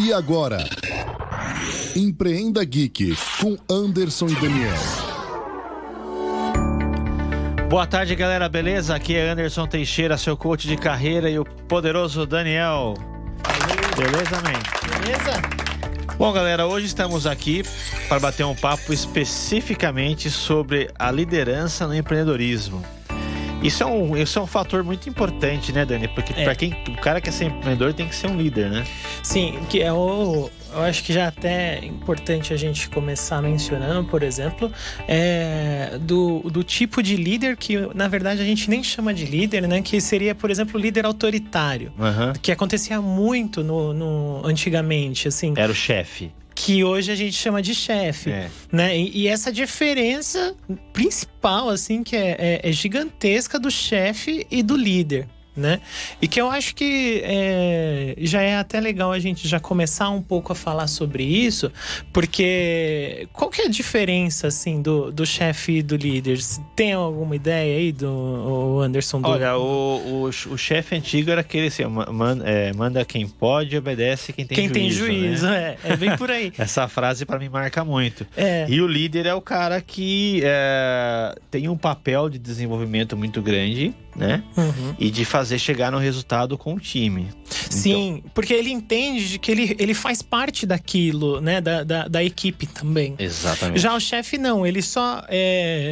E agora, Empreenda Geek, com Anderson e Daniel. Boa tarde, galera, beleza? Aqui é Anderson Teixeira, seu coach de carreira, e o poderoso Daniel. Beleza, man? Beleza? Bom, galera, hoje estamos aqui para bater um papo especificamente sobre a liderança no empreendedorismo. Isso é um fator muito importante, né, Dani? Porque para o cara que quer ser empreendedor tem que ser um líder, né? Sim, que eu acho que já até é importante a gente começar mencionando, por exemplo, do tipo de líder que, na verdade, a gente nem chama de líder, né? Que seria, por exemplo, o líder autoritário, que acontecia muito antigamente, assim. Era o chefe. Que hoje a gente chama de chefe, né? E essa diferença principal, assim, que é gigantesca do chefe e do líder, né? E que eu acho que já é até legal a gente já começar um pouco a falar sobre isso, porque qual que é a diferença, assim, do chefe e do líder? Tem alguma ideia aí do Anderson? Olha, o chefe antigo era aquele assim, manda quem pode, obedece quem tem juízo, né? É bem por aí. Essa frase pra mim marca muito. E o líder é o cara que tem um papel de desenvolvimento muito grande, né? E de fazer chegar no resultado com o time. Sim, então, porque ele entende de que ele faz parte daquilo, né? Da equipe também. Exatamente. Já o chefe não, ele só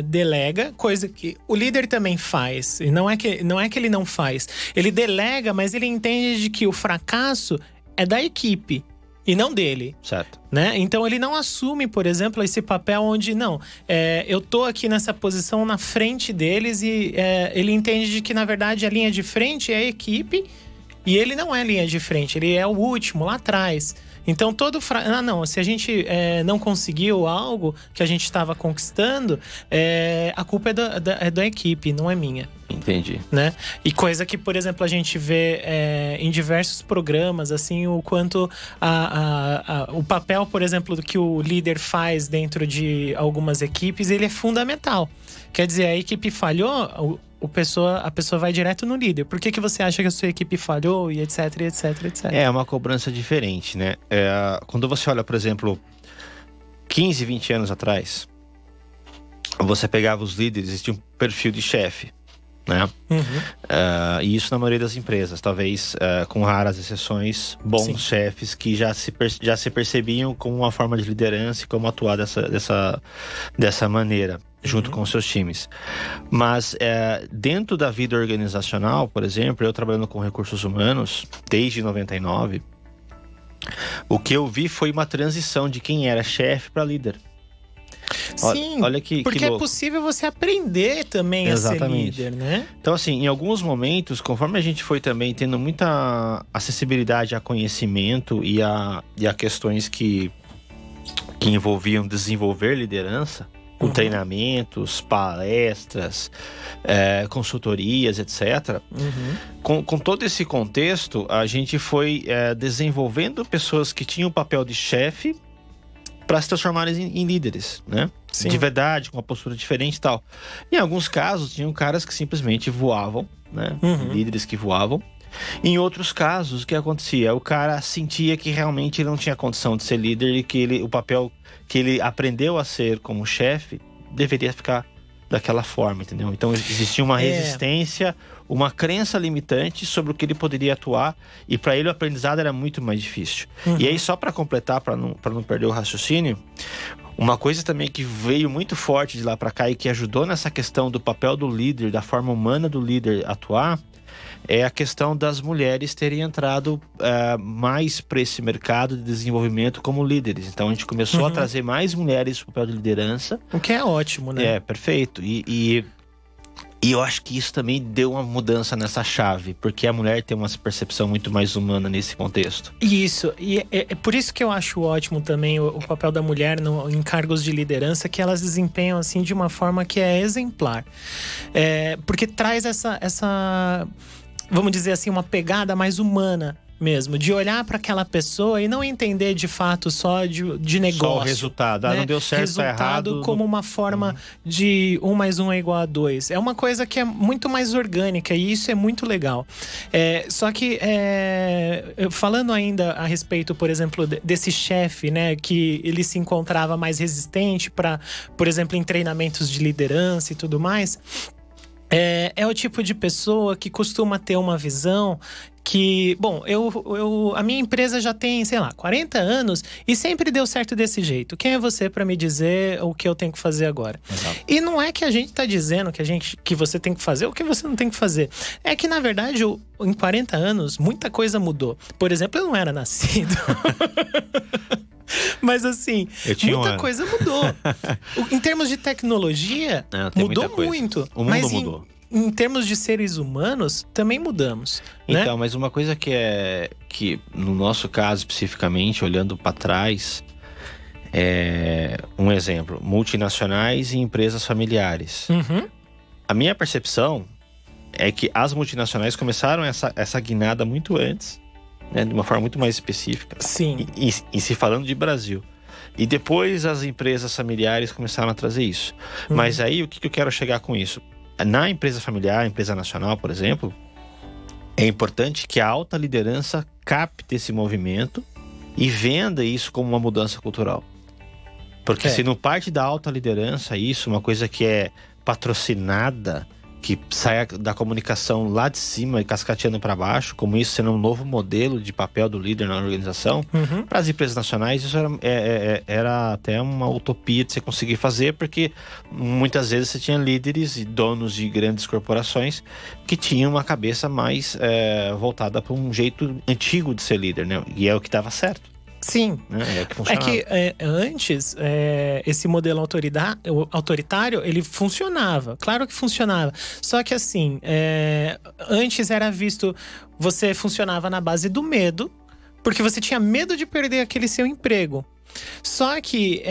delega, coisa que o líder também faz. E não é que ele não faz. Ele delega, mas ele entende de que o fracasso é da equipe e não dele. Certo. Né? Então ele não assume, por exemplo, esse papel onde eu tô aqui nessa posição na frente deles e ele entende de que, na verdade, a linha de frente é a equipe e ele não é linha de frente, ele é o último, lá atrás. Então se a gente não conseguiu algo que a gente estava conquistando, a culpa é da equipe, não é minha. Entendi. Né? E coisa que, por exemplo, a gente vê em diversos programas, assim, o quanto o papel, por exemplo, do que o líder faz dentro de algumas equipes, ele é fundamental. Quer dizer, a equipe falhou, a pessoa vai direto no líder. Por que você acha que a sua equipe falhou? E etc, etc, etc. É uma cobrança diferente, né? Quando você olha, por exemplo, 15, 20 anos atrás, você pegava os líderes e tinha um perfil de chefe, né? E isso na maioria das empresas, talvez com raras exceções, bons chefes que já se percebiam como uma forma de liderança e como atuar dessa maneira, junto com os seus times. Mas dentro da vida organizacional, por exemplo, eu trabalhando com recursos humanos desde 99, o que eu vi foi uma transição de quem era chefe para líder. Sim, olha que porque louco. É possível você aprender também a ser líder, né? Então, assim, em alguns momentos, conforme a gente foi também tendo muita acessibilidade a conhecimento e a questões que envolviam desenvolver liderança, com treinamentos, palestras, consultorias, etc. Com todo esse contexto, a gente foi desenvolvendo pessoas que tinham o papel de chefe para se transformarem em líderes, né? Sim. De verdade, com uma postura diferente e tal. Em alguns casos, tinham caras que simplesmente voavam, né? Líderes que voavam. Em outros casos, o que acontecia? O cara sentia que realmente ele não tinha condição de ser líder e que o papel que ele aprendeu a ser como chefe deveria ficar daquela forma, entendeu? Então existia uma resistência, uma crença limitante sobre o que ele poderia atuar, e para ele o aprendizado era muito mais difícil. E aí, só para completar, para não perder o raciocínio, uma coisa também que veio muito forte de lá para cá e que ajudou nessa questão do papel do líder, da forma humana do líder atuar, é a questão das mulheres terem entrado mais para esse mercado de desenvolvimento como líderes. Então a gente começou a trazer mais mulheres para o papel de liderança. O que é ótimo, né? Perfeito. E eu acho que isso também deu uma mudança nessa chave, porque a mulher tem uma percepção muito mais humana nesse contexto. Isso, e é por isso que eu acho ótimo também o papel da mulher em cargos de liderança, que elas desempenham assim de uma forma que é exemplar. Porque traz essa, vamos dizer assim, uma pegada mais humana mesmo, de olhar para aquela pessoa e não entender de fato só de negócio. Só o resultado, né? Não deu certo, resultado tá errado. Como uma forma de 1 mais 1 é igual a 2. É uma coisa que é muito mais orgânica e isso é muito legal. Só que, falando ainda a respeito, por exemplo, desse chefe, né, que ele se encontrava mais resistente para, por exemplo, em treinamentos de liderança e tudo mais, é o tipo de pessoa que costuma ter uma visão que, bom, a minha empresa já tem, sei lá, 40 anos e sempre deu certo desse jeito. Quem é você para me dizer o que eu tenho que fazer agora? Exato. E não é que a gente tá dizendo que você tem que fazer ou que você não tem que fazer. É que, na verdade, em 40 anos, muita coisa mudou. Por exemplo, eu não era nascido. Mas assim, muita coisa mudou. Em termos de tecnologia, mudou muito. O mundo mudou. Em termos de seres humanos, também mudamos. Então, mas uma coisa que no nosso caso especificamente, olhando para trás, um exemplo: multinacionais e empresas familiares. A minha percepção é que as multinacionais começaram essa guinada muito antes, né, de uma forma muito mais específica. Sim. E se falando de Brasil. E depois as empresas familiares começaram a trazer isso. Mas aí, o que eu quero chegar com isso? Na empresa familiar, empresa nacional, por exemplo, é importante que a alta liderança capte esse movimento e venda isso como uma mudança cultural. Porque se não parte da alta liderança isso, uma coisa que é patrocinada, que sai da comunicação lá de cima e cascateando para baixo, como isso sendo um novo modelo de papel do líder na organização, para as empresas nacionais isso era até uma utopia de você conseguir fazer, porque muitas vezes você tinha líderes e donos de grandes corporações que tinham uma cabeça mais voltada para um jeito antigo de ser líder, né? E é o que dava certo. Sim, É que antes esse modelo autoritário ele funcionava, claro que funcionava. Só que assim, antes era visto, você funcionava na base do medo, porque você tinha medo de perder aquele seu emprego. Só que,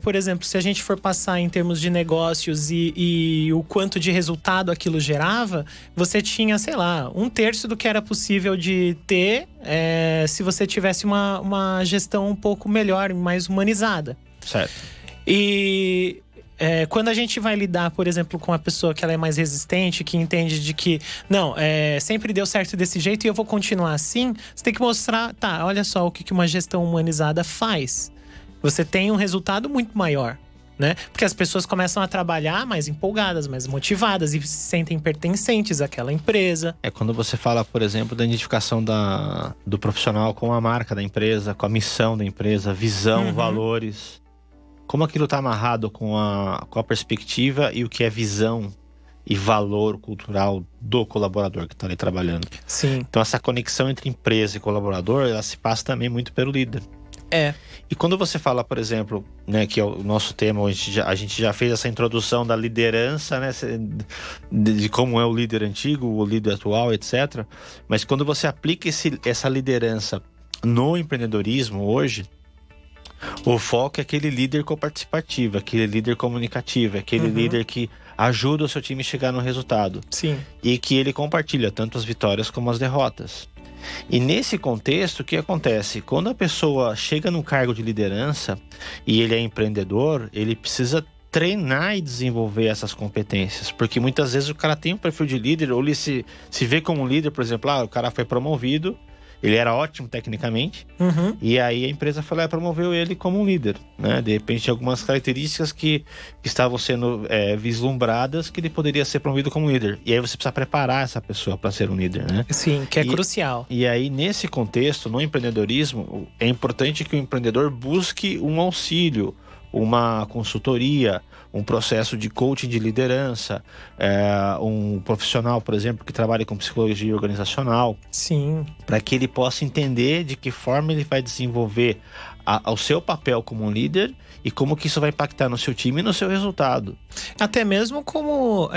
por exemplo, se a gente for passar em termos de negócios e o quanto de resultado aquilo gerava, você tinha, sei lá, 1/3 do que era possível de ter se você tivesse uma gestão um pouco melhor, mais humanizada. Certo. E quando a gente vai lidar, por exemplo, com uma pessoa que ela é mais resistente, que entende de que não, sempre deu certo desse jeito e eu vou continuar assim, você tem que mostrar, tá, olha só o que uma gestão humanizada faz. Você tem um resultado muito maior, né? Porque as pessoas começam a trabalhar mais empolgadas, mais motivadas e se sentem pertencentes àquela empresa. Quando você fala, por exemplo, da identificação do profissional com a marca da empresa, com a missão da empresa, visão, valores. Como aquilo está amarrado com a perspectiva e o que é visão e valor cultural do colaborador que está ali trabalhando. Sim. Então essa conexão entre empresa e colaborador, ela se passa também muito pelo líder. E quando você fala, por exemplo, né, que é o nosso tema, a gente já fez essa introdução da liderança, né, de como é o líder antigo, o líder atual, etc. Mas quando você aplica essa liderança no empreendedorismo hoje, o foco é aquele líder coparticipativo, aquele líder comunicativo, aquele líder que ajuda o seu time a chegar no resultado. Sim. E que ele compartilha tanto as vitórias como as derrotas. E nesse contexto, o que acontece? Quando a pessoa chega no cargo de liderança e ele é empreendedor, ele precisa treinar e desenvolver essas competências. Porque muitas vezes o cara tem um perfil de líder, ou ele se vê como um líder, por exemplo, o cara foi promovido, ele era ótimo tecnicamente, e aí a empresa foi lá e promoveu ele como um líder, né? De repente, algumas características que estavam sendo vislumbradas que ele poderia ser promovido como líder. E aí você precisa preparar essa pessoa para ser um líder, né? Sim, que é crucial. E aí, nesse contexto, no empreendedorismo, é importante que o empreendedor busque um auxílio, uma consultoria, um processo de coaching de liderança, um profissional, por exemplo, que trabalha com psicologia organizacional. Sim. Para que ele possa entender de que forma ele vai desenvolver ao seu papel como um líder e como que isso vai impactar no seu time e no seu resultado. Até mesmo como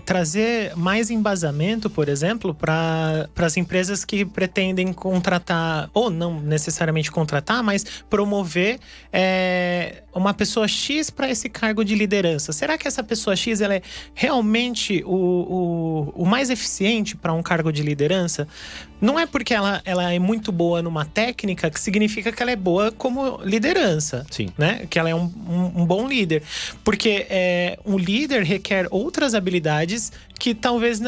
trazer mais embasamento, por exemplo, para as empresas que pretendem contratar, ou não necessariamente contratar, mas promover uma pessoa X para esse cargo de liderança. Será que essa pessoa X ela é realmente o mais eficiente para um cargo de liderança? Não é porque ela é muito boa numa técnica que significa que ela é boa como liderança. Sim. Né? Que ela é um bom líder. Porque um líder requer outras habilidades que talvez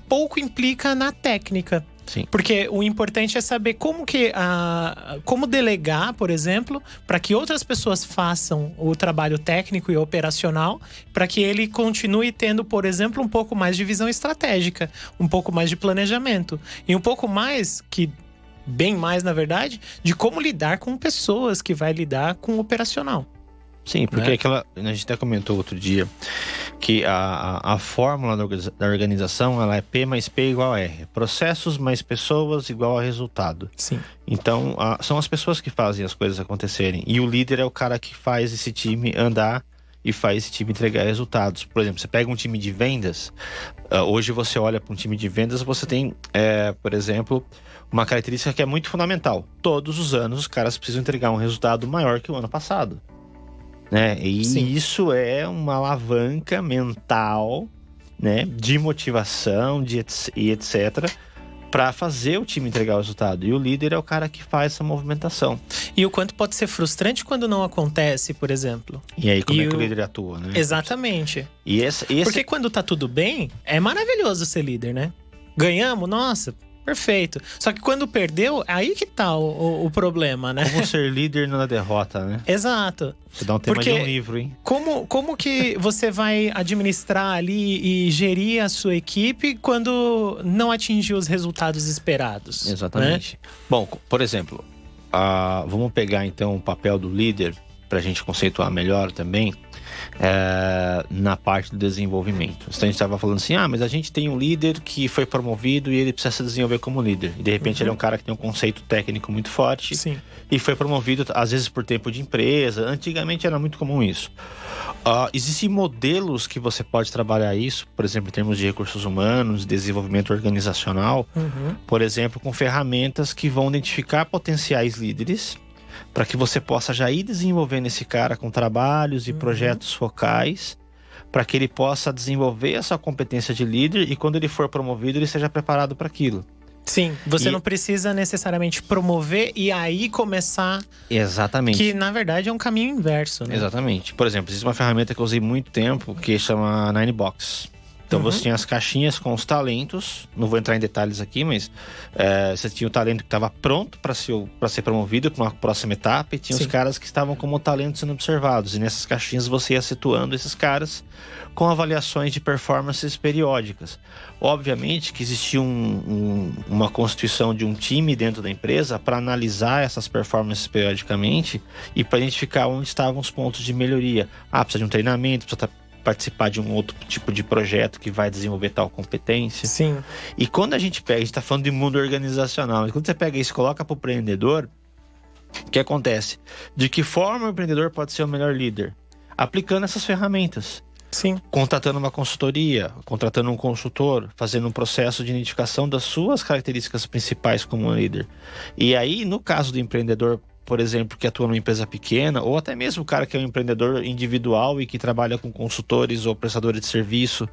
pouco implica na técnica. Sim. Porque o importante é saber como delegar, por exemplo, para que outras pessoas façam o trabalho técnico e operacional, para que ele continue tendo, por exemplo, um pouco mais de visão estratégica, um pouco mais de planejamento e um pouco mais, bem mais na verdade, de como lidar com pessoas, que vai lidar com o operacional. Sim, porque a gente até comentou outro dia que a fórmula da organização ela é P mais P igual a R. Processos mais pessoas igual a resultado. Sim. Então, são as pessoas que fazem as coisas acontecerem. E o líder é o cara que faz esse time andar e faz esse time entregar resultados. Por exemplo, você pega um time de vendas, hoje você olha para um time de vendas, você tem, por exemplo, uma característica que é muito fundamental. Todos os anos os caras precisam entregar um resultado maior que o ano passado. Né? E Sim. Isso é uma alavanca mental, né? De motivação e etc. para fazer o time entregar o resultado. E o líder é o cara que faz essa movimentação. E o quanto pode ser frustrante quando não acontece, por exemplo. E aí, como é que o líder atua, né? Exatamente. E Porque quando tá tudo bem, é maravilhoso ser líder, né? Ganhamos, nossa, perfeito. Só que quando perdeu, aí que tá o problema, né? Como ser líder na derrota, né? Exato. Você dá um tema de um livro, hein? Como que você vai administrar ali e gerir a sua equipe quando não atingir os resultados esperados? Exatamente. Né? Bom, por exemplo, vamos pegar então o papel do líder para a gente conceituar melhor também. Na parte do desenvolvimento. Então a gente estava falando assim, mas a gente tem um líder que foi promovido e ele precisa se desenvolver como líder. E de repente ele é um cara que tem um conceito técnico muito forte. Sim. E foi promovido às vezes por tempo de empresa. Antigamente era muito comum isso. Existem modelos que você pode trabalhar isso, por exemplo, em termos de recursos humanos, desenvolvimento organizacional, por exemplo, com ferramentas que vão identificar potenciais líderes para que você possa já ir desenvolvendo esse cara com trabalhos e projetos focais, para que ele possa desenvolver essa competência de líder e quando ele for promovido, ele seja preparado para aquilo. Sim, você não precisa necessariamente promover e aí começar... Exatamente. Que, na verdade, é um caminho inverso, né? Exatamente. Por exemplo, existe uma ferramenta que eu usei muito tempo, que chama Ninebox. Então você tinha as caixinhas com os talentos, não vou entrar em detalhes aqui, mas você tinha o talento que estava pronto para ser promovido para uma próxima etapa e tinha os caras que estavam como talento sendo observados. E nessas caixinhas você ia situando esses caras com avaliações de performances periódicas. Obviamente que existia uma constituição de um time dentro da empresa para analisar essas performances periodicamente e para identificar onde estavam os pontos de melhoria. Precisa de um treinamento, precisa participar de um outro tipo de projeto que vai desenvolver tal competência. Sim. E quando a gente está falando de mundo organizacional, mas quando você pega isso e coloca para o empreendedor, o que acontece? De que forma o empreendedor pode ser o melhor líder? Aplicando essas ferramentas. Sim. Contratando uma consultoria, contratando um consultor, fazendo um processo de identificação das suas características principais como um líder. E aí, no caso do empreendedor, por exemplo, que atua numa empresa pequena, ou até mesmo o cara que é um empreendedor individual e que trabalha com consultores ou prestadores de serviço,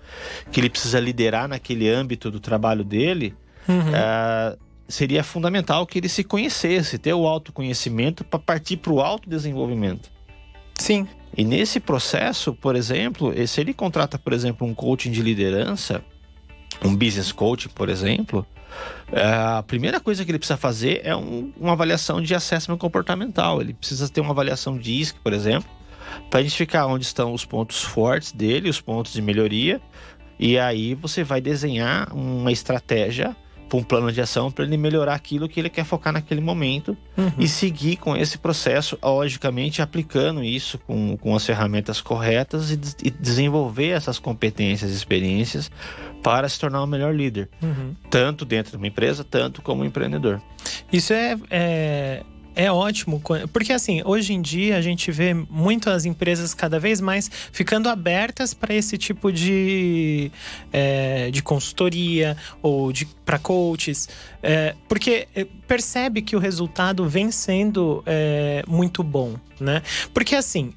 que ele precisa liderar naquele âmbito do trabalho dele, seria fundamental que ele se conhecesse, ter o autoconhecimento para partir para o autodesenvolvimento. Sim. E nesse processo, por exemplo, se ele contrata, por exemplo, um coaching de liderança, um business coach, por exemplo, a primeira coisa que ele precisa fazer é uma avaliação de assessment comportamental. Ele precisa ter uma avaliação de DISC, por exemplo, para identificar onde estão os pontos fortes dele, os pontos de melhoria. E aí você vai desenhar uma estratégia, um plano de ação para ele melhorar aquilo que ele quer focar naquele momento e seguir com esse processo, logicamente aplicando isso com as ferramentas corretas e desenvolver essas competências e experiências para se tornar o melhor líder, tanto dentro de uma empresa, tanto como empreendedor. Isso é É ótimo, porque assim, hoje em dia a gente vê muitas empresas cada vez mais ficando abertas para esse tipo de consultoria ou para coaches, porque percebe que o resultado vem sendo muito bom, né? Porque assim,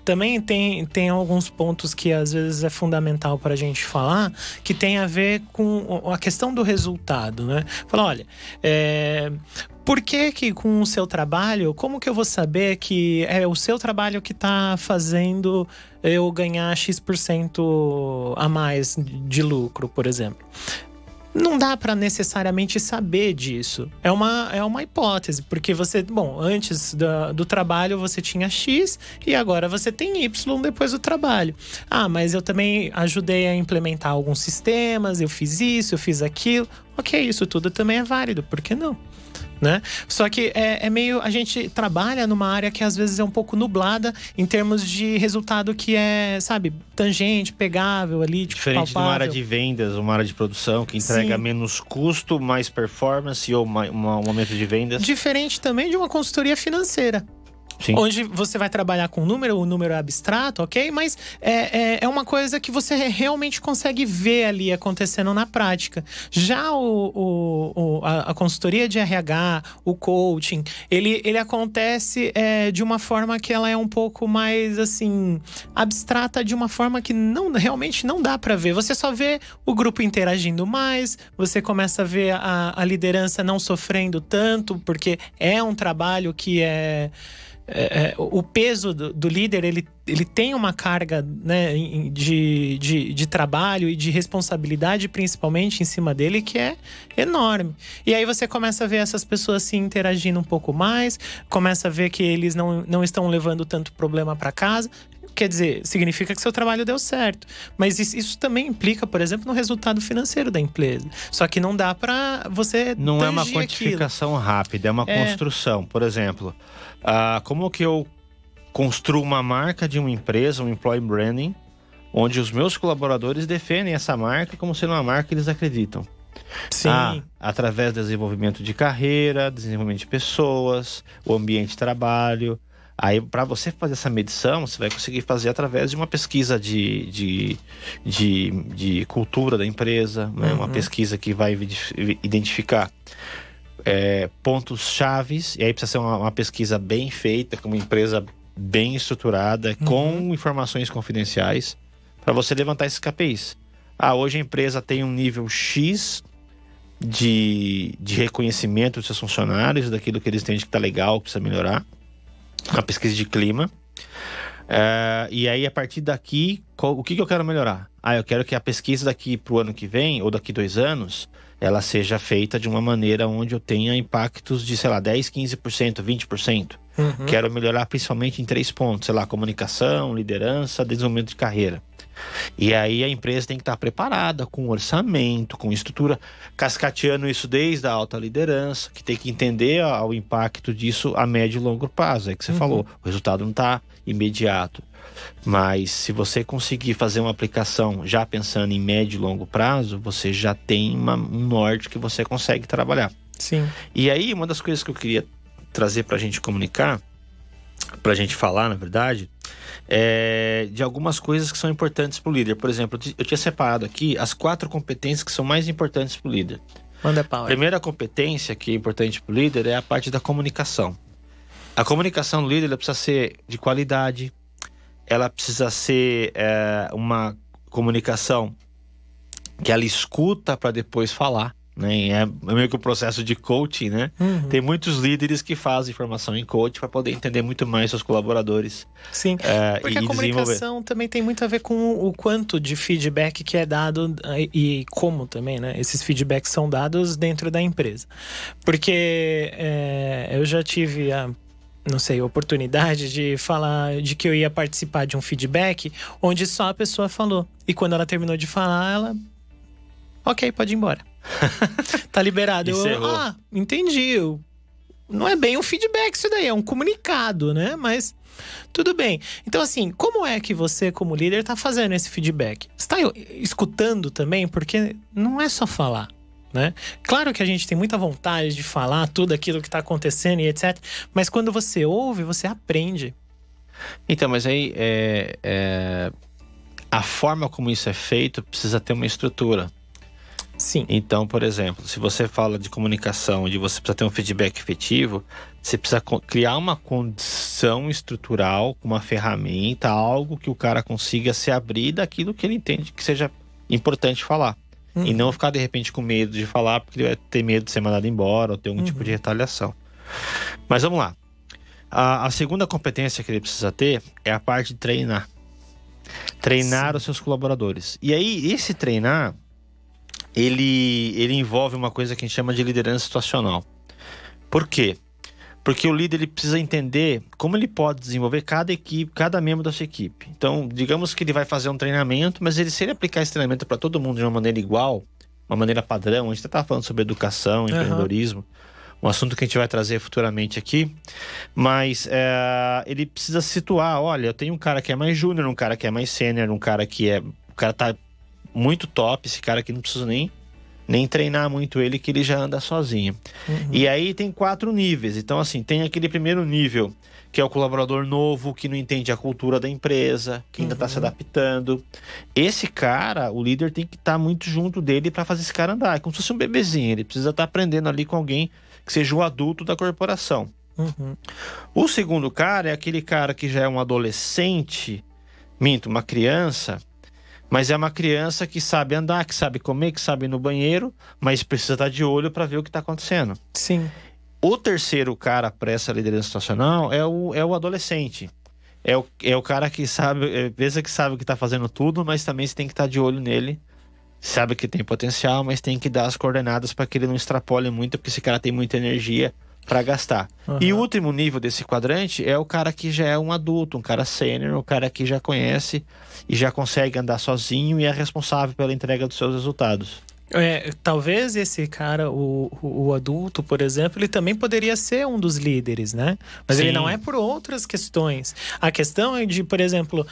também tem alguns pontos que às vezes é fundamental para a gente falar, que tem a ver com a questão do resultado, né? Falar, olha, por que com o seu trabalho, como que eu vou saber que é o seu trabalho que está fazendo eu ganhar X% a mais de lucro, por exemplo? Não dá para necessariamente saber disso. É uma hipótese, porque você, antes do trabalho você tinha X e agora você tem Y depois do trabalho. Ah, mas eu também ajudei a implementar alguns sistemas, eu fiz isso, eu fiz aquilo. Ok, isso tudo também é válido, por que não? Né? Só que a gente trabalha numa área que às vezes é um pouco nublada em termos de resultado que é, sabe, tangente, pegável ali, tipo, diferente palpável. de uma área de vendas, uma área de produção que entrega menos custo, mais performance ou um aumento de vendas. Diferente também de uma consultoria financeira. Sim. Onde você vai trabalhar com o número é abstrato, ok? Mas é uma coisa que você realmente consegue ver ali acontecendo na prática. Já a consultoria de RH, o coaching, ele acontece de uma forma que ela é um pouco mais, assim, abstrata, de uma forma que realmente não dá para ver. Você só vê o grupo interagindo mais, você começa a ver a liderança não sofrendo tanto, porque é um trabalho que o peso do líder, ele tem uma carga, né, de trabalho e de responsabilidade, principalmente em cima dele, que é enorme. E aí você começa a ver essas pessoas se interagindo um pouco mais, começa a ver que eles não estão levando tanto problema para casa. Quer dizer, significa que seu trabalho deu certo. Mas isso também implica, por exemplo, no resultado financeiro da empresa. Só que não dá para você não é uma quantificação rápida, é uma construção. Por exemplo, como que eu construo uma marca de uma empresa, um employee branding, onde os meus colaboradores defendem essa marca como sendo uma marca que eles acreditam. Sim. Através do desenvolvimento de carreira, desenvolvimento de pessoas, o ambiente de trabalho. Aí, para você fazer essa medição, você vai conseguir fazer através de uma pesquisa de cultura da empresa, né? Uma pesquisa que vai identificar pontos chaves, e aí precisa ser uma pesquisa bem feita, com uma empresa bem estruturada, com informações confidenciais, para você levantar esses KPIs. Hoje a empresa tem um nível X de reconhecimento dos seus funcionários, daquilo que eles entendem que está legal, que precisa melhorar. Uma pesquisa de clima. E aí, a partir daqui, o que eu quero melhorar? Eu quero que a pesquisa daqui para o ano que vem, ou daqui 2 anos, ela seja feita de uma maneira onde eu tenha impactos de, sei lá, 10%, 15%, 20%. Quero melhorar principalmente em 3 pontos, sei lá, comunicação, liderança, desenvolvimento de carreira. E aí a empresa tem que estar preparada com orçamento, com estrutura, cascateando isso desde a alta liderança, que tem que entender o impacto disso a médio e longo prazo. É que você falou, o resultado não está imediato. Mas se você conseguir fazer uma aplicação já pensando em médio e longo prazo, você já tem um norte que você consegue trabalhar. Sim. E aí, uma das coisas que eu queria trazer para a gente comunicar, para a gente falar, na verdade, de algumas coisas que são importantes para o líder. Por exemplo, eu tinha separado aqui as 4 competências que são mais importantes para o líder. Manda pau. A primeira competência que é importante para o líder é a parte da comunicação. A comunicação do líder, ela precisa ser de qualidade, ela precisa ser uma comunicação que ela escuta para depois falar. Né? É meio que o processo de coaching, né? Tem muitos líderes que fazem formação em coaching para poder entender muito mais seus colaboradores. Sim, porque a comunicação também tem muito a ver com o quanto de feedback que é dado e como também, né? Esses feedbacks são dados dentro da empresa. Porque eu já tive a oportunidade de falar de que eu ia participar de um feedback onde só a pessoa falou. E quando ela terminou de falar, ela... Ok, pode ir embora. Tá liberado. Entendi. Não é bem um feedback isso daí, é um comunicado, né? Mas tudo bem. Então, assim, como é que você, como líder, tá fazendo esse feedback? Você tá escutando também? Porque não é só falar, né? Claro que a gente tem muita vontade de falar tudo aquilo que está acontecendo e etc. Mas quando você ouve, você aprende. Então, mas aí a forma como isso é feito precisa ter uma estrutura. Sim. Então, por exemplo, se você fala de comunicação, de você precisa ter um feedback efetivo, você precisa criar uma condição estrutural, uma ferramenta, algo que o cara consiga se abrir daquilo que ele entende que seja importante falar. E não ficar, de repente, com medo de falar, porque ele vai ter medo de ser mandado embora ou ter algum tipo de retaliação. Mas vamos lá. A segunda competência que ele precisa ter é a parte de treinar. Treinar os seus colaboradores. E aí, esse treinar, ele envolve uma coisa que a gente chama de liderança situacional. Por quê? Porque o líder ele precisa entender como ele pode desenvolver cada equipe, cada membro da sua equipe. Então, digamos que ele vai fazer um treinamento, mas se ele aplicar esse treinamento para todo mundo de uma maneira igual, uma maneira padrão, a gente está falando sobre educação, empreendedorismo, um assunto que a gente vai trazer futuramente aqui, mas ele precisa situar, olha, eu tenho um cara que é mais júnior, um cara que é mais sênior, o cara tá muito top, esse cara aqui não precisa nem treinar muito ele, que ele já anda sozinho. E aí tem 4 níveis. Então, assim, tem aquele primeiro nível, que é o colaborador novo, que não entende a cultura da empresa, que ainda está se adaptando. Esse cara, o líder tem que estar muito junto dele para fazer esse cara andar. É como se fosse um bebezinho, ele precisa estar aprendendo ali com alguém que seja o adulto da corporação. O segundo cara é aquele cara que já é um adolescente, uma criança, mas é uma criança que sabe andar, que sabe comer, que sabe ir no banheiro, mas precisa estar de olho para ver o que está acontecendo. Sim. O terceiro cara para essa liderança situacional é o adolescente. É o cara que sabe, pensa que sabe o que está fazendo tudo, mas também você tem que estar de olho nele. Sabe que tem potencial, mas tem que dar as coordenadas para que ele não extrapole muito, porque esse cara tem muita energia para gastar. E o último nível desse quadrante é o cara que já é um adulto, um cara sênior, um cara que já conhece e já consegue andar sozinho e é responsável pela entrega dos seus resultados. Talvez esse cara, o adulto, por exemplo, ele também poderia ser um dos líderes, né? Mas ele não é por outras questões. A questão é de, por exemplo,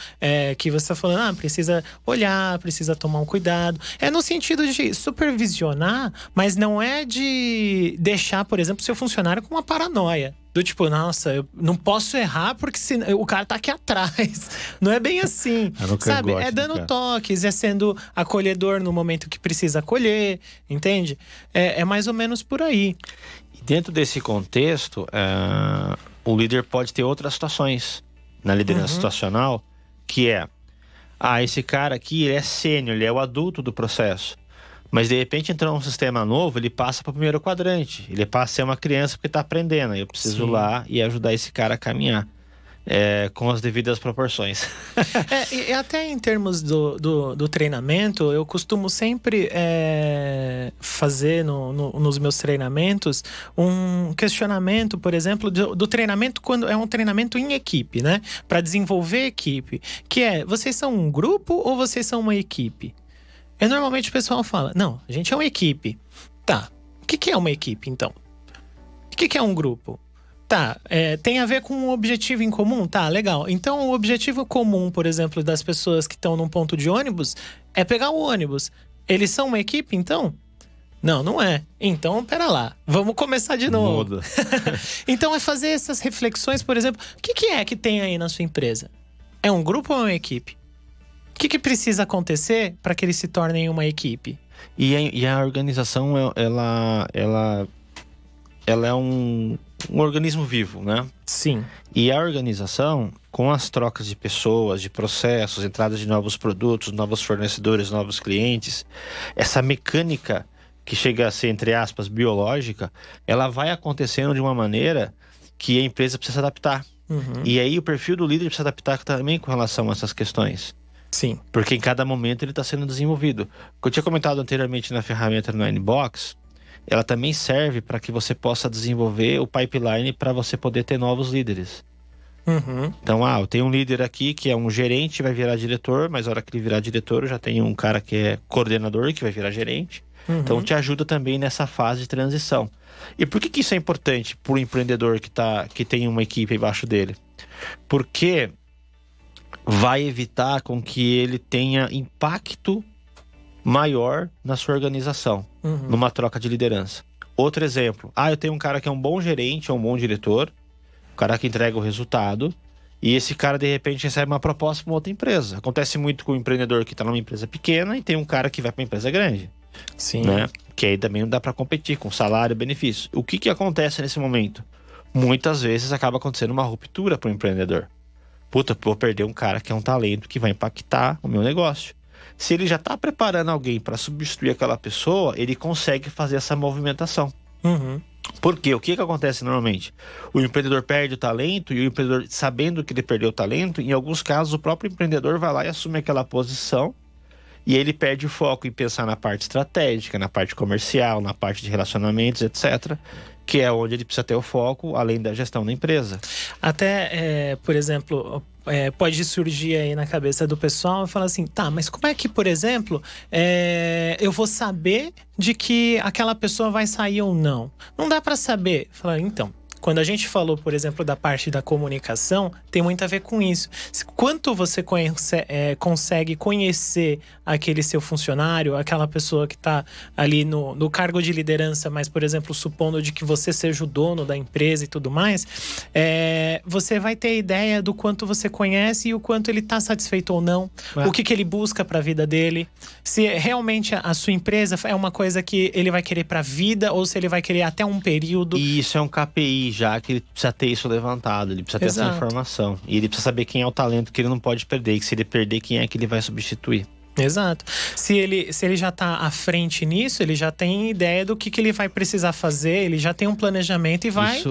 que você está falando, precisa olhar, precisa tomar um cuidado. É no sentido de supervisionar, mas não é de deixar, por exemplo, seu funcionário com uma paranoia. Do tipo, nossa, eu não posso errar porque o cara tá aqui atrás. Não é bem assim, sabe? É dando toques, é sendo acolhedor no momento que precisa acolher, entende? É mais ou menos por aí. E dentro desse contexto, o líder pode ter outras situações na liderança situacional, que esse cara aqui, ele é sênior, ele é o adulto do processo. Mas de repente entrou um sistema novo, ele passa para o primeiro quadrante. Ele passa a ser uma criança porque está aprendendo. Eu preciso ir lá e ajudar esse cara a caminhar com as devidas proporções. E até em termos do treinamento, eu costumo sempre fazer nos meus treinamentos um questionamento, por exemplo, do treinamento quando é um treinamento em equipe, né? Para desenvolver equipe. Que vocês são um grupo ou vocês são uma equipe? Normalmente o pessoal fala, não, a gente é uma equipe. Tá, o que é uma equipe então? O que é um grupo? Tá, tem a ver com um objetivo em comum? Tá, legal. Então o objetivo comum, por exemplo, das pessoas que estão num ponto de ônibus é pegar o ônibus. Eles são uma equipe então? Não é. Então, pera lá, vamos começar de novo. Muda. Então é fazer essas reflexões, por exemplo, o que é que tem aí na sua empresa? É um grupo ou é uma equipe? O que precisa acontecer para que eles se tornem uma equipe? E a organização, ela é um organismo vivo, né? Sim. E a organização, com as trocas de pessoas, de processos, entrada de novos produtos, novos fornecedores, novos clientes, essa mecânica que chega a ser, entre aspas, biológica, ela vai acontecendo de uma maneira que a empresa precisa se adaptar. E aí o perfil do líder precisa adaptar também com relação a essas questões. Sim. Porque em cada momento ele está sendo desenvolvido. O que eu tinha comentado anteriormente na ferramenta Ninebox, ela também serve para que você possa desenvolver o pipeline para você poder ter novos líderes. Então, eu tenho um líder aqui que é um gerente, vai virar diretor, mas na hora que ele virar diretor, eu já tenho um cara que é coordenador, que vai virar gerente. Então, te ajuda também nessa fase de transição. E por que isso é importante para o empreendedor que tem uma equipe embaixo dele? Porque vai evitar com que ele tenha impacto maior na sua organização, numa troca de liderança. Outro exemplo, eu tenho um cara que é um bom gerente ou um bom diretor, o cara que entrega o resultado, e esse cara de repente recebe uma proposta para uma outra empresa. Acontece muito com o empreendedor que está numa empresa pequena e tem um cara que vai para uma empresa grande. Sim. Né? Que aí também não dá para competir com salário e benefício. O que acontece nesse momento? Muitas vezes acaba acontecendo uma ruptura para o empreendedor. Puta, vou perder um cara que é um talento que vai impactar o meu negócio. Se ele já está preparando alguém para substituir aquela pessoa, ele consegue fazer essa movimentação. Por quê? O que acontece normalmente? O empreendedor perde o talento e o empreendedor, sabendo que ele perdeu o talento, em alguns casos o próprio empreendedor vai lá e assume aquela posição e ele perde o foco em pensar na parte estratégica, na parte comercial, na parte de relacionamentos, etc., que é onde ele precisa ter o foco, além da gestão da empresa. Até, por exemplo, pode surgir aí na cabeça do pessoal e falar assim, tá, mas como é que, por exemplo, eu vou saber de que aquela pessoa vai sair ou não? Não dá para saber. Falar, então, quando a gente falou, por exemplo, da parte da comunicação, tem muito a ver com isso. Quanto você consegue conhecer aquele seu funcionário, aquela pessoa que está ali no cargo de liderança, mas, por exemplo, supondo de que você seja o dono da empresa e tudo mais, você vai ter ideia do quanto você conhece e o quanto ele está satisfeito ou não, o que ele busca para a vida dele, se realmente a sua empresa é uma coisa que ele vai querer para a vida ou se ele vai querer até um período. E isso é um KPI, já que ele precisa ter isso levantado, ele precisa ter essa informação. E ele precisa saber quem é o talento que ele não pode perder, e que se ele perder, quem é que ele vai substituir. Exato. Se ele já está à frente nisso, ele já tem ideia do que ele vai precisar fazer, ele já tem um planejamento e vai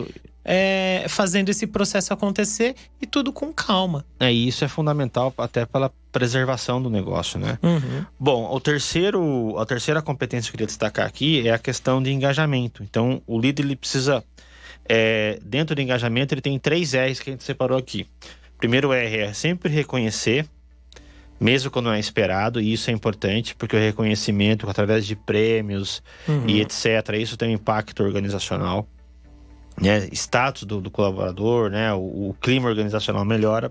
fazendo esse processo acontecer e tudo com calma. Isso é fundamental até pela preservação do negócio, né? Bom, a terceira competência que eu queria destacar aqui é a questão de engajamento. Então, o líder ele precisa... dentro do engajamento ele tem 3 R's que a gente separou aqui. Primeiro R é sempre reconhecer, mesmo quando não é esperado, e isso é importante porque o reconhecimento através de prêmios e etc, isso tem um impacto organizacional, né? Status do colaborador, né? O clima organizacional melhora.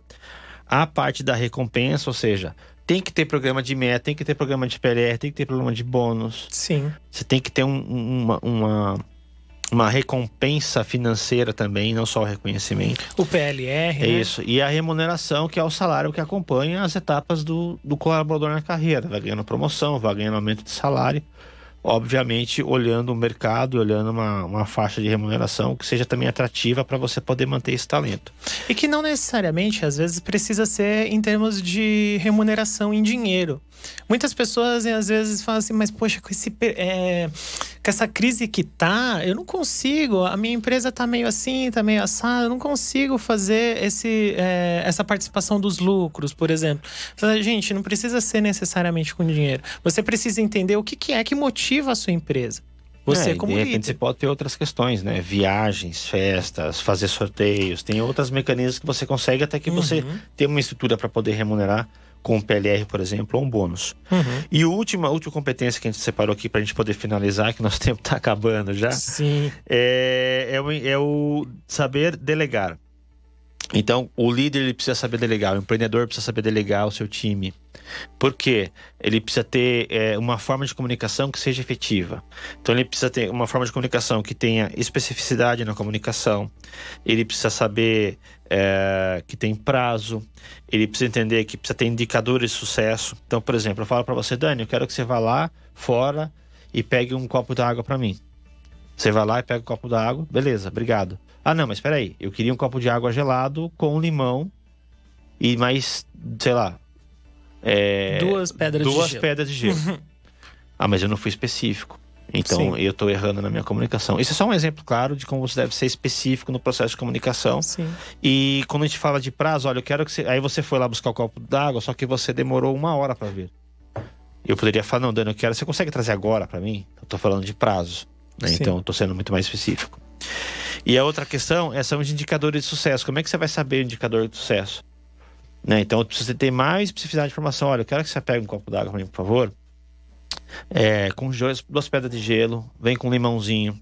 A parte da recompensa, ou seja, tem que ter programa de meta, tem que ter programa de PLR, tem que ter programa de bônus. Sim. Você tem que ter uma recompensa financeira também, não só o reconhecimento. O PLR, né? Isso. E a remuneração, que é o salário que acompanha as etapas do colaborador na carreira. Vai ganhando promoção, vai ganhando aumento de salário. Obviamente, olhando o mercado, olhando uma faixa de remuneração que seja também atrativa para você poder manter esse talento. E que não necessariamente, às vezes, precisa ser em termos de remuneração em dinheiro. Muitas pessoas, às vezes, falam assim, mas poxa, com essa crise que tá, eu não consigo, a minha empresa tá meio assim, tá meio assado, eu não consigo fazer essa participação dos lucros, por exemplo. Gente, não precisa ser necessariamente com dinheiro. Você precisa entender o que é que motiva a sua empresa. Você como líder. De repente você pode ter outras questões, né? Viagens, festas, fazer sorteios. Tem outros mecanismos que você consegue até que você tenha uma estrutura para poder remunerar com um PLR, por exemplo, ou um bônus. E a última competência que a gente separou aqui para a gente poder finalizar, que nosso tempo está acabando já. Sim. É o saber delegar. Então, o líder ele precisa saber delegar, o empreendedor precisa saber delegar o seu time. Por quê? Ele precisa ter uma forma de comunicação que seja efetiva. Então, ele precisa ter uma forma de comunicação que tenha especificidade na comunicação. Ele precisa saber que tem prazo. Ele precisa entender que precisa ter indicadores de sucesso. Então, por exemplo, eu falo para você, Dani, eu quero que você vá lá fora e pegue um copo d'água para mim. Você vai lá e pega um copo d'água, beleza, obrigado. Ah, não, mas espera aí, eu queria um copo de água gelado com limão e mais, sei lá... 2 pedras de gelo. Ah, mas eu não fui específico. Então, sim, eu tô errando na minha comunicação. Isso é só um exemplo claro de como você deve ser específico no processo de comunicação. Sim. E quando a gente fala de prazo, olha, eu quero que você... Aí você foi lá buscar o copo d'água, só que você demorou 1 hora para vir. Eu poderia falar, não, Dani, eu quero... Você consegue trazer agora para mim? Eu tô falando de prazo, né? Então, eu tô sendo muito mais específico. E a outra questão são os indicadores de sucesso. Como é que você vai saber o indicador de sucesso? Né? Então, precisa ter mais especificidade de informação. Olha, eu quero que você pegue um copo d'água para mim, por favor. Com 2 pedras de gelo, vem com um limãozinho.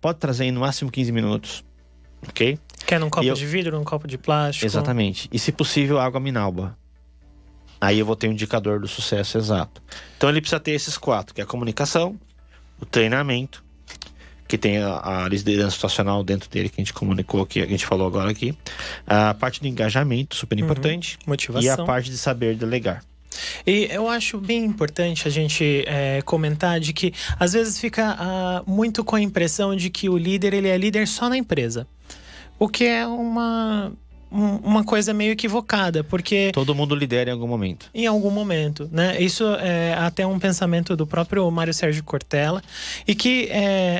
Pode trazer em no máximo 15 minutos. Ok? Quer num copo de vidro, num copo de plástico? Exatamente. E se possível, água Minalba. Aí eu vou ter um indicador do sucesso exato. Então ele precisa ter esses 4, que é a comunicação, o treinamento, que tem a liderança situacional dentro dele, que a gente comunicou aqui, que a gente falou agora aqui. A parte do engajamento, super importante. Motivação. E a parte de saber delegar. E eu acho bem importante a gente comentar de que às vezes fica muito com a impressão de que o líder, ele é líder só na empresa. O que é uma coisa meio equivocada, porque... Todo mundo lidera em algum momento. Em algum momento, né? Isso é até um pensamento do próprio Mário Sérgio Cortella. E que,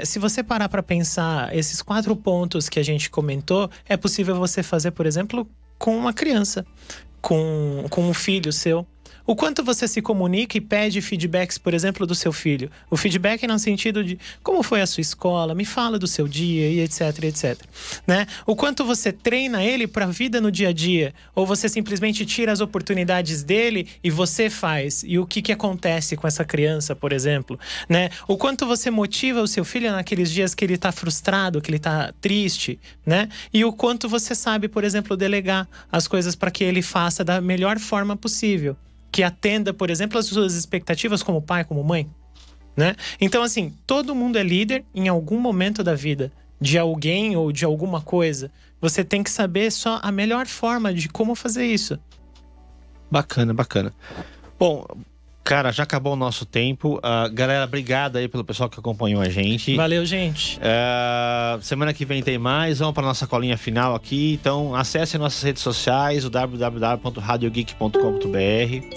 se você parar para pensar, esses 4 pontos que a gente comentou, é possível você fazer, por exemplo, com uma criança, com um filho seu. O quanto você se comunica e pede feedbacks, por exemplo, do seu filho. O feedback no sentido de como foi a sua escola, me fala do seu dia e etc, etc. Né? O quanto você treina ele para a vida no dia a dia. Ou você simplesmente tira as oportunidades dele e você faz. E o que acontece com essa criança, por exemplo. Né? O quanto você motiva o seu filho naqueles dias que ele está frustrado, que ele está triste. Né? E o quanto você sabe, por exemplo, delegar as coisas para que ele faça da melhor forma possível. Que atenda, por exemplo, as suas expectativas como pai, como mãe, né? Então, assim, todo mundo é líder em algum momento da vida de alguém ou de alguma coisa. Você tem que saber só a melhor forma de como fazer isso. Bacana, bacana. Bom, cara, já acabou o nosso tempo. Galera, obrigado aí pelo pessoal que acompanhou a gente. Valeu, gente. Semana que vem tem mais. Vamos para nossa colinha final aqui. Então, acesse nossas redes sociais, o www.radiogeek.com.br.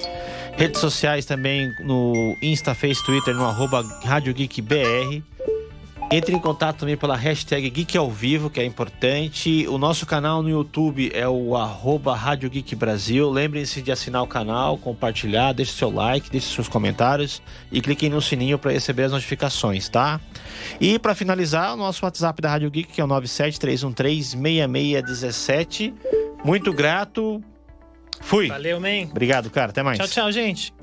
Redes sociais também no Insta, Face, Twitter, no @RadioGeekBR. Entre em contato também pela hashtag Geek ao Vivo, que é importante. O nosso canal no YouTube é o @Rádio Geek Brasil. Lembrem-se de assinar o canal, compartilhar, deixe seu like, deixe seus comentários e cliquem no sininho para receber as notificações, tá? E para finalizar, o nosso WhatsApp da Rádio Geek, que é o 973136617. Muito grato. Fui. Valeu, man. Obrigado, cara. Até mais. Tchau, tchau, gente.